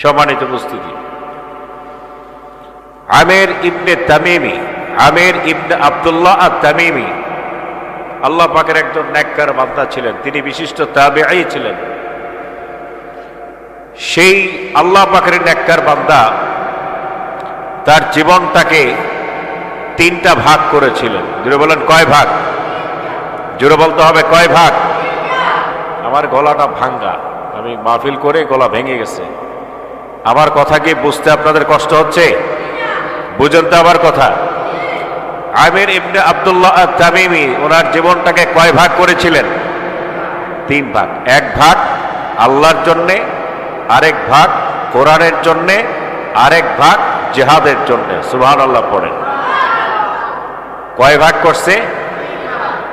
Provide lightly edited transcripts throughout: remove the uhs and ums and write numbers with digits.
সম্মানিত উপস্থিতি, আমের ইবনে তামিমি, আমের ইবনে আব্দুল্লাহ আত-তামিমি আল্লাহ পাকের একজন নেককার বান্দা ছিলেন। তিনি বিশিষ্ট তাবেঈ ছিলেন। সেই আল্লাহ পাকের নেককার বান্দা তার জীবনটাকে তিনটা ভাগ করেছিলেন। জোরে বলেন কয় ভাগ? জোরে বলতে হবে কয় ভাগ? আমার গলাটা ভাঙ্গা, আমি মাহফিল করে গলা ভেঙে গেছে। আমার কথা কি বুঝতে আপনাদের কষ্ট হচ্ছে? বুঝেন তো আমার কথা? আমির ইবনে আব্দুল্লাহ আত-তামিমি ওনার জীবনটাকে কয় ভাগ করেছিলেন? তিন ভাগ। এক ভাগ আল্লাহর জন্যে, আরেক ভাগ কোরআনের জন্যে, আরেক ভাগ জিহাদের জন্যে। সুবহানাল্লাহ পড়েন। কয় ভাগ করছে?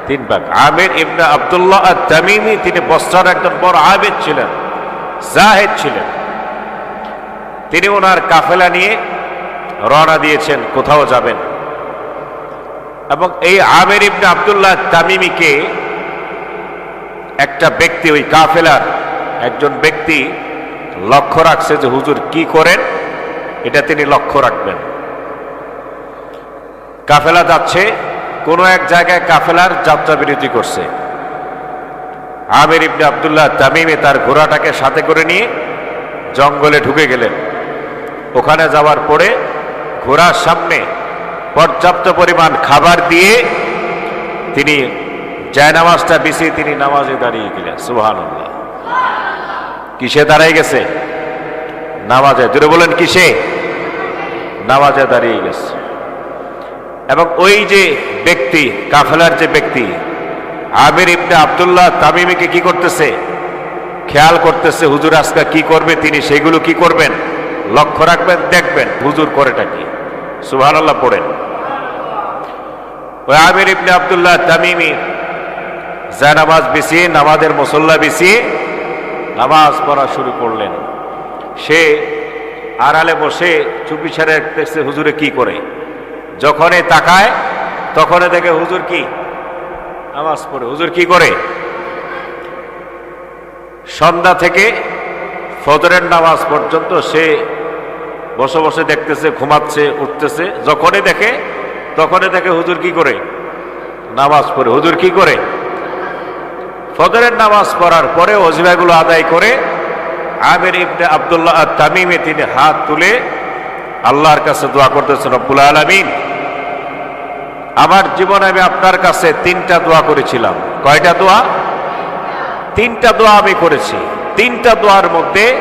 তিন ভাগ। আমির ইবনে আব্দুল্লাহ আত-তামিমি তিনি বসরার একজন বড় আবেদ ছিলেন, জাহেদ ছিলেন। তিনি ওনার কাফেলা নিয়ে রওনা দিয়েছেন, কোথাও যাবেন। এবং এই আমির ইবনে আব্দুল্লাহ তামিমিকে একটা ব্যক্তি, ওই কাফেলার একজন ব্যক্তি লক্ষ্য রাখছে যে হুজুর কি করেন এটা তিনি লক্ষ্য রাখবেন। কাফেলা যাচ্ছে, কোনো এক জায়গায় কাফেলার যাত্রা বিরতি করছে। আমির ইবনে আব্দুল্লাহ তামিমি তার ঘোড়াটাকে সাথে করে নিয়ে জঙ্গলে ঢুকে গেলেন। ওখানে যাওয়ার পরে ঘোড়ার সামনে পর্যাপ্ত পরিমাণ খাবার দিয়ে তিনি জায়নামাজটা বিছিয়ে তিনি নামাজে দাঁড়িয়ে গেলেন। সুবহানাল্লাহ। কিসে দাঁড়িয়ে গেছে? নামাজে। জোরে বলেন কিসে? নামাজে দাঁড়িয়ে গেছে। এবং ওই যে ব্যক্তি, কাফেলার যে ব্যক্তি আমির ইবনে আব্দুল্লাহ তামিমিকে কি করতেছে? খেয়াল করতেছে হুজুর আজকে কি করবে, তিনি সেগুলো কি করবেন লক্ষ্য রাখবেন, দেখবেন হুজুর করেটা কি। সুবহানাল্লাহ পড়েন। ওই আমির ইবনে আব্দুল্লাহ তামিমি জায়নামাজ বিছিয়ে, নামাজের মুসল্লা বিছিয়ে নামাজ পড়া শুরু করলেন। সে আড়ালে বসে চুপি সারে দেখতেছে হুজুরে কি করে। যখনই তাকায় তখনই দেখে হুজুর কি নামাজ পড়ে। হুজুর কি করে? সন্ধ্যা থেকে ফজরের নামাজ পর্যন্ত সে বসে বসে দেখতেছে, ঘুমাচ্ছে, উঠতেছে। যখনই দেখে তখনই দেখে হুজুর কি করে নামাজ পড়ে। হুজুর কি করে? ফজরের নামাজ পড়ার পরে ওজিফাগুলো আদায় করে আমির ইবনে আব্দুল্লাহ আত-তামিমি তিনি হাত তুলে আল্লাহর কাছে দোয়া করতেছেন, রব্বুল আলামিন আমার জীবনে আমি আপনার কাছে তিনটা দোয়া করেছিলাম। কয়টা দোয়া? তিনটা দোয়া আমি করেছি। তিনটা দোয়ার মধ্যে